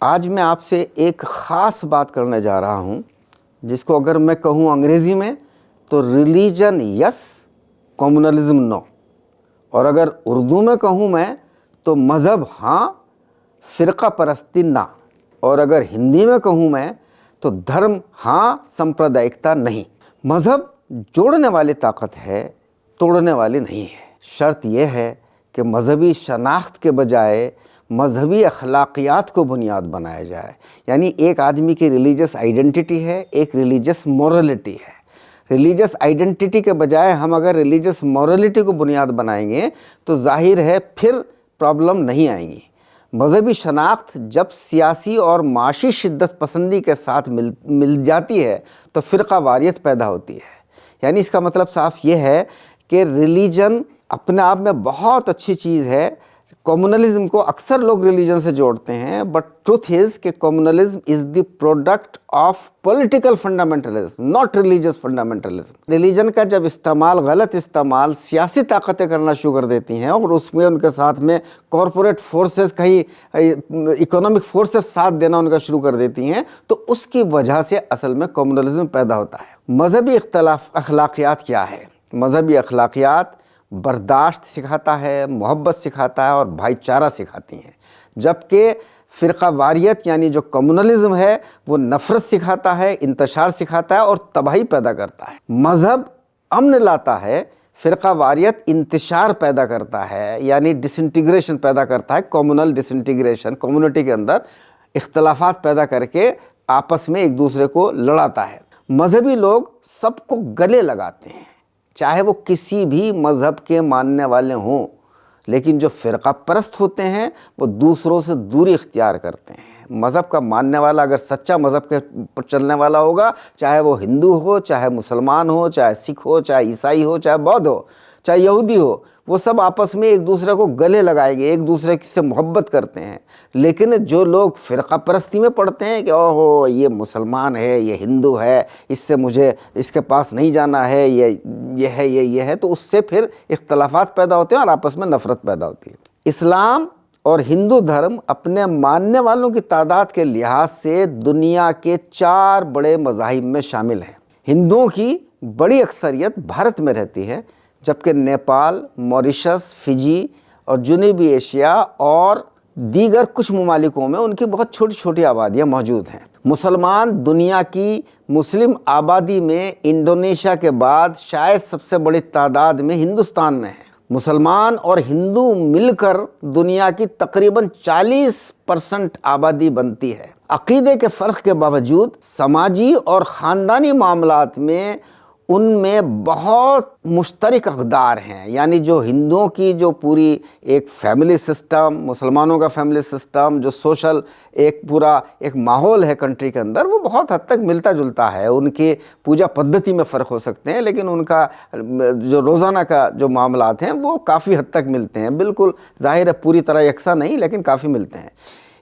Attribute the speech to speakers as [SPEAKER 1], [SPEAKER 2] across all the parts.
[SPEAKER 1] آج میں آپ سے ایک خاص بات کرنے جا رہا ہوں جس کو اگر میں کہوں انگریزی میں تو ریلیجن یس کمیونلزم نو، اور اگر اردو میں کہوں میں تو مذہب ہاں فرقہ پرستی نہ، اور اگر ہندی میں کہوں میں تو دھرم ہاں سمپردائکتا نہیں۔ مذہب جوڑنے والی طاقت ہے، توڑنے والی نہیں ہے۔ شرط یہ ہے کہ مذہبی شناخت کے بجائے مذہبی اخلاقیات کو بنیاد بنایا جائے، یعنی ایک آدمی کی ریلیجس آئیڈنٹی ہے، ایک ریلیجس مورلٹی ہے۔ ریلیجس آئیڈنٹی کے بجائے ہم اگر ریلیجس مورلٹی کو بنیاد بنائیں گے تو ظاہر ہے پھر پرابلم نہیں آئیں گی۔ مذہبی شناخت جب سیاسی اور معاشی شدت پسندی کے ساتھ مل جاتی ہے تو فرقہ واریت پیدا ہوتی ہے۔ یعنی اس کا مطلب صاف یہ ہے کہ ریلیجن اپنے آپ میں بہت اچھی چیز ہے۔ کمیونلزم کو اکثر لوگ ریلیجن سے جوڑتے ہیں، بٹ ٹروتھ از کہ communalism is the product of political fundamentalism, not religious fundamentalism. Religion کا جب استعمال، غلط استعمال سیاسی طاقتیں کرنا شروع کر دیتی ہیں اور اس میں ان کے ساتھ میں کارپوریٹ فورسز، کہیں اکنامک فورسز ساتھ دینا ان کا شروع کر دیتی ہیں، تو اس کی وجہ سے اصل میں کمیونلزم پیدا ہوتا ہے۔ مذہبی اخلاقیات کیا ہے؟ مذہبی اخلاقیات برداشت سکھاتا ہے، محبت سکھاتا ہے اور بھائی چارہ سکھاتی ہیں، جبکہ فرقہ واریت یعنی جو کمیونلزم ہے وہ نفرت سکھاتا ہے، انتشار سکھاتا ہے اور تباہی پیدا کرتا ہے۔ مذہب امن لاتا ہے، فرقہ واریت انتشار پیدا کرتا ہے، یعنی ڈس انٹیگریشن پیدا کرتا ہے، کمیونل ڈس انٹیگریشن، کمیونٹی کے اندر اختلافات پیدا کر کے آپس میں ایک دوسرے کو لڑاتا ہے۔ مذہبی لوگ سب کو گلے لگاتے ہیں، چاہے وہ کسی بھی مذہب کے ماننے والے ہوں، لیکن جو فرقہ پرست ہوتے ہیں وہ دوسروں سے دوری اختیار کرتے ہیں۔ مذہب کا ماننے والا اگر سچا مذہب کے پر چلنے والا ہوگا، چاہے وہ ہندو ہو، چاہے مسلمان ہو، چاہے سکھ ہو، چاہے عیسائی ہو، چاہے بودھ ہو، چاہے یہودی ہو، وہ سب آپس میں ایک دوسرے کو گلے لگائیں گے، ایک دوسرے سے محبت کرتے ہیں۔ لیکن جو لوگ فرقہ پرستی میں پڑھتے ہیں کہ اوہو یہ مسلمان ہے، یہ ہندو ہے، اس سے مجھے اس کے پاس نہیں جانا ہے، یہ ہے، تو اس سے پھر اختلافات پیدا ہوتے ہیں اور آپس میں نفرت پیدا ہوتی ہے۔ اسلام اور ہندو دھرم اپنے ماننے والوں کی تعداد کے لحاظ سے دنیا کے 4 بڑے مذاہب میں شامل ہیں۔ ہندوؤں کی بڑی اکثریت بھارت میں رہتی ہے، جبکہ نیپال، موریشس، فجی اور جنوبی ایشیا اور دیگر کچھ ممالکوں میں ان کی بہت چھوٹی چھوٹی آبادیاں موجود ہیں۔ مسلمان دنیا کی مسلم آبادی میں انڈونیشیا کے بعد شاید سب سے بڑی تعداد میں ہندوستان میں ہیں۔ مسلمان اور ہندو مل کر دنیا کی تقریباً 40% آبادی بنتی ہے۔ عقیدے کے فرق کے باوجود سماجی اور خاندانی معاملات میں ان میں بہت مشترک اقدار ہیں، یعنی جو ہندوؤں کی جو پوری ایک فیملی سسٹم، مسلمانوں کا فیملی سسٹم، جو سوشل ایک پورا ایک ماحول ہے کنٹری کے اندر، وہ بہت حد تک ملتا جلتا ہے۔ ان کی پوجا پدھتی میں فرق ہو سکتے ہیں، لیکن ان کا جو روزانہ کا جو معاملات ہیں وہ کافی حد تک ملتے ہیں۔ بالکل ظاہر ہے پوری طرح یکساں نہیں، لیکن کافی ملتے ہیں۔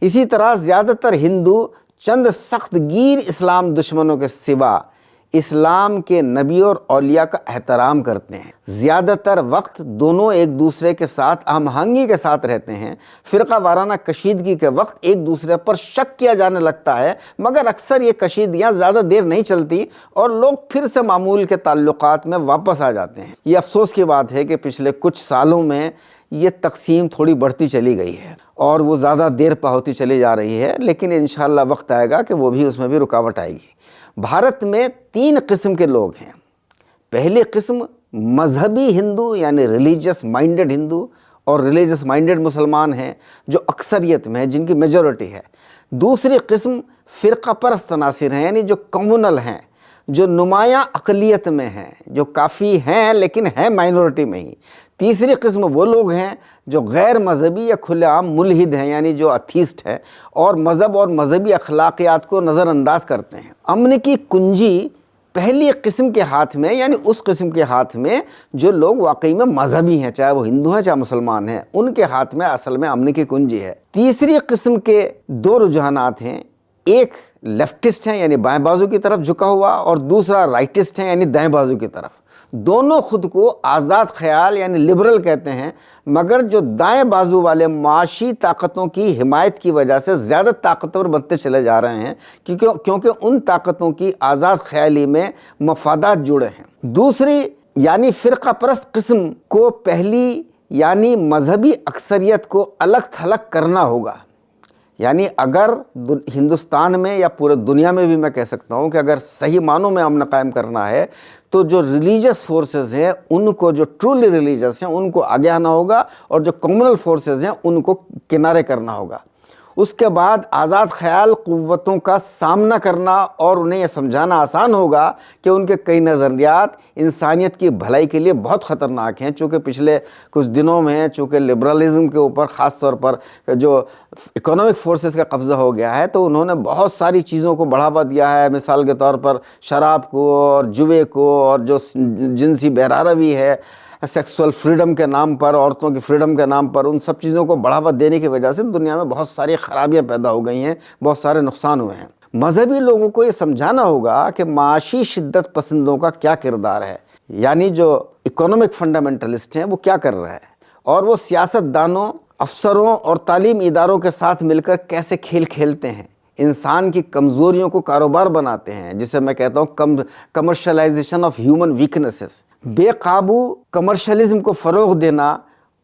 [SPEAKER 1] اسی طرح زیادہ تر ہندو چند سخت گیر اسلام دشمنوں کے سوا اسلام کے نبی اور اولیاء کا احترام کرتے ہیں۔ زیادہ تر وقت دونوں ایک دوسرے کے ساتھ ہم آہنگی کے ساتھ رہتے ہیں۔ فرقہ وارانہ کشیدگی کے وقت ایک دوسرے پر شک کیا جانے لگتا ہے، مگر اکثر یہ کشیدگیاں زیادہ دیر نہیں چلتی اور لوگ پھر سے معمول کے تعلقات میں واپس آ جاتے ہیں۔ یہ افسوس کی بات ہے کہ پچھلے کچھ سالوں میں یہ تقسیم تھوڑی بڑھتی چلی گئی ہے اور وہ زیادہ دیر پہ ہوتی چلی جا رہی ہے، لیکن انشاءاللہ وقت آئے گا کہ وہ بھی اس میں بھی رکاوٹ آئے گی۔ بھارت میں 3 قسم کے لوگ ہیں۔ پہلی قسم مذہبی ہندو یعنی ریلیجس مائنڈڈ ہندو اور ریلیجس مائنڈڈ مسلمان ہیں، جو اکثریت میں ہیں، جن کی میجورٹی ہے۔ دوسری قسم فرقہ پرست عناصر ہیں، یعنی جو کمیونل ہیں، جو نمایاں اقلیت میں ہیں، جو کافی ہیں لیکن ہیں مائنورٹی میں ہی۔ تیسری قسم وہ لوگ ہیں جو غیر مذہبی یا کھلے عام ملحد ہیں، یعنی جو اتھیسٹ ہیں اور مذہب اور مذہبی اخلاقیات کو نظر انداز کرتے ہیں۔ امن کی کنجی پہلی قسم کے ہاتھ میں، یعنی اس قسم کے ہاتھ میں جو لوگ واقعی میں مذہبی ہیں، چاہے وہ ہندو ہیں چاہے مسلمان ہیں، ان کے ہاتھ میں اصل میں امن کی کنجی ہے۔ تیسری قسم کے 2 رجحانات ہیں، ایک لیفٹسٹ ہیں یعنی بائیں بازو کی طرف جھکا ہوا، اور دوسرا رائٹسٹ ہیں یعنی دائیں بازو کی طرف۔ دونوں خود کو آزاد خیال یعنی لبرل کہتے ہیں، مگر جو دائیں بازو والے معاشی طاقتوں کی حمایت کی وجہ سے زیادہ طاقتور بنتے چلے جا رہے ہیں، کیونکہ ان طاقتوں کی آزاد خیالی میں مفادات جڑے ہیں۔ دوسری یعنی فرقہ پرست قسم کو پہلی یعنی مذہبی اکثریت کو الگ تھلگ کرنا ہوگا۔ یعنی اگر ہندوستان میں یا پورے دنیا میں بھی میں کہہ سکتا ہوں کہ اگر صحیح معنوں میں امن قائم کرنا ہے تو جو ریلیجس فورسز ہیں ان کو، جو ٹرولی ریلیجس ہیں ان کو آگے آنا ہوگا، اور جو کمیونل فورسز ہیں ان کو کنارے کرنا ہوگا۔ اس کے بعد آزاد خیال قوتوں کا سامنا کرنا اور انہیں یہ سمجھانا آسان ہوگا کہ ان کے کئی نظریات انسانیت کی بھلائی کے لیے بہت خطرناک ہیں، چونکہ پچھلے کچھ دنوں میں چونکہ لبرلزم کے اوپر خاص طور پر جو اکنامک فورسز کا قبضہ ہو گیا ہے، تو انہوں نے بہت ساری چیزوں کو بڑھاوا دیا ہے، مثال کے طور پر شراب کو اور جوے کو، اور جو جنسی بہراروی ہے سیکسول فریڈم کے نام پر، عورتوں کی فریڈم کے نام پر، ان سب چیزوں کو بڑھاوا دینے کی وجہ سے دنیا میں بہت ساری خرابیاں پیدا ہو گئی ہیں، بہت سارے نقصان ہوئے ہیں۔ مذہبی لوگوں کو یہ سمجھانا ہوگا کہ معاشی شدت پسندوں کا کیا کردار ہے، یعنی جو اکنامک فنڈامنٹلسٹ ہیں وہ کیا کر رہے ہیں، اور وہ سیاست دانوں، افسروں اور تعلیم اداروں کے ساتھ مل کر کیسے کھیل کھیلتے ہیں، انسان کی کمزوریوں کو کاروبار بناتے ہیں، جسے میں کہتا ہوں کمرشلائزیشن آف ہیومن ویکنسز۔ بے قابو کمرشلزم کو فروغ دینا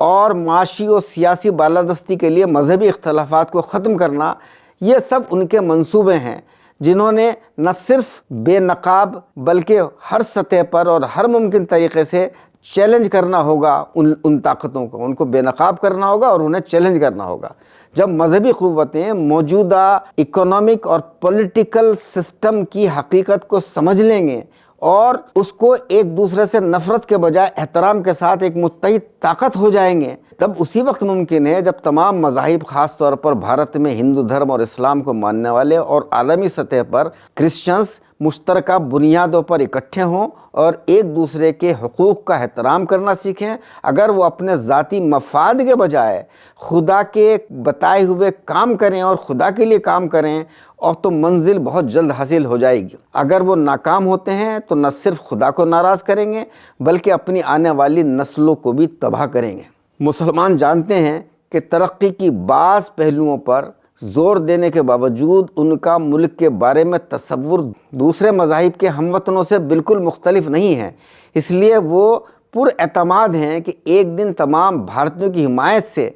[SPEAKER 1] اور معاشی و سیاسی بالادستی کے لیے مذہبی اختلافات کو ختم کرنا، یہ سب ان کے منصوبے ہیں جنہوں نے نہ صرف بے نقاب بلکہ ہر سطح پر اور ہر ممکن طریقے سے چیلنج کرنا ہوگا ان طاقتوں کو، ان کو بے نقاب کرنا ہوگا اور انہیں چیلنج کرنا ہوگا۔ جب مذہبی قوتیں موجودہ اکنامک اور پولیٹیکل سسٹم کی حقیقت کو سمجھ لیں گے اور اس کو ایک دوسرے سے نفرت کے بجائے احترام کے ساتھ ایک متحد طاقت ہو جائیں گے، تب اسی وقت ممکن ہے جب تمام مذاہب، خاص طور پر بھارت میں ہندو دھرم اور اسلام کو ماننے والے اور عالمی سطح پر کرسچنز مشترکہ بنیادوں پر اکٹھے ہوں اور ایک دوسرے کے حقوق کا احترام کرنا سیکھیں۔ اگر وہ اپنے ذاتی مفاد کے بجائے خدا کے بتائے ہوئے کام کریں اور خدا کے لیے کام کریں، اور تو منزل بہت جلد حاصل ہو جائے گی۔ اگر وہ ناکام ہوتے ہیں تو نہ صرف خدا کو ناراض کریں گے بلکہ اپنی آنے والی نسلوں کو بھی تباہ کریں گے۔ مسلمان جانتے ہیں کہ ترقی کی بعض پہلوؤں پر زور دینے کے باوجود ان کا ملک کے بارے میں تصور دوسرے مذاہب کے ہم وطنوں سے بالکل مختلف نہیں ہے، اس لیے وہ پر اعتماد ہیں کہ ایک دن تمام بھارتیوں کی حمایت سے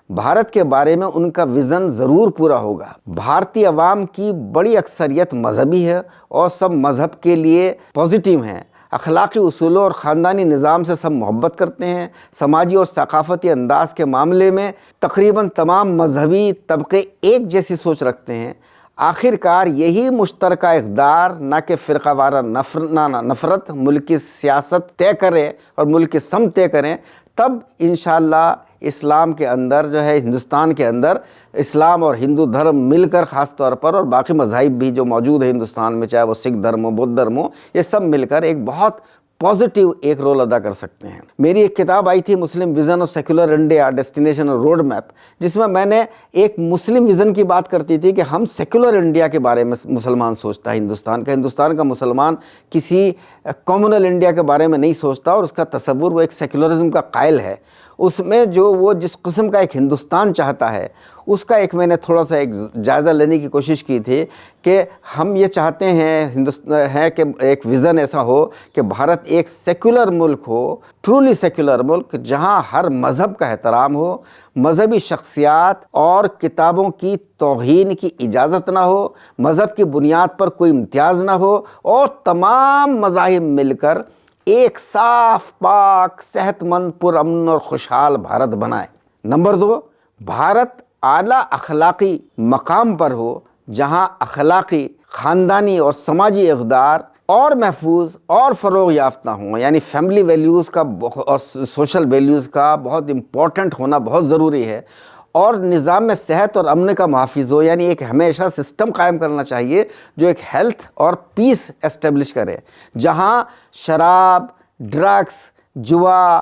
[SPEAKER 1] بھارت کے بارے میں ان کا ویژن ضرور پورا ہوگا۔ بھارتی عوام کی بڑی اکثریت مذہبی ہے اور سب مذہب کے لیے پازیٹیو ہیں، اخلاقی اصولوں اور خاندانی نظام سے سب محبت کرتے ہیں۔ سماجی اور ثقافتی انداز کے معاملے میں تقریباً تمام مذہبی طبقے ایک جیسی سوچ رکھتے ہیں۔ آخر کار یہی مشترکہ اقدار نہ کہ فرقہ وارانہ نفرت ملک کی سیاست طے کرے اور ملک کی سمت طے کریں، تب انشاءاللہ اسلام کے اندر جو ہے، ہندوستان کے اندر اسلام اور ہندو دھرم مل کر، خاص طور پر اور باقی مذاہب بھی جو موجود ہیں ہندوستان میں، چاہے وہ سکھ دھرم ہو، بدھ دھرم ہو، یہ سب مل کر ایک بہت پازیٹیو ایک رول ادا کر سکتے ہیں۔ میری ایک کتاب آئی تھی Muslim vision of secular India destination اور روڈ میپ، جس میں نے ایک مسلم ویژن کی بات کرتی تھی کہ ہم سیکولر انڈیا کے بارے میں مسلمان سوچتا ہے، ہندوستان کا مسلمان کسی کامنل انڈیا کے بارے میں نہیں سوچتا، اور اس کا تصور وہ ایک سیکولرزم کا قائل ہے۔ اس میں جو وہ جس قسم کا ایک ہندوستان چاہتا ہے، اس کا ایک میں نے تھوڑا سا ایک جائزہ لینے کی کوشش کی تھی کہ ہم یہ چاہتے ہیں کہ ایک ویژن ایسا ہو کہ بھارت ایک سیکولر ملک ہو، ٹرولی سیکولر ملک، جہاں ہر مذہب کا احترام ہو، مذہبی شخصیات اور کتابوں کی توہین کی اجازت نہ ہو، مذہب کی بنیاد پر کوئی امتیاز نہ ہو، اور تمام مذاہب مل کر ایک صاف، پاک، صحت مند، پرامن اور خوشحال بھارت بنائے۔ نمبر 2، بھارت اعلیٰ اخلاقی مقام پر ہو، جہاں اخلاقی، خاندانی اور سماجی اقدار اور محفوظ اور فروغ یافتہ ہوں، یعنی فیملی ویلیوز کا اور سوشل ویلیوز کا بہت امپورٹنٹ ہونا بہت ضروری ہے، اور نظام میں صحت اور امن کا محافظ ہو، یعنی ایک ہمیشہ سسٹم قائم کرنا چاہیے جو ایک ہیلتھ اور پیس اسٹیبلش کرے، جہاں شراب، ڈرگس، جوا،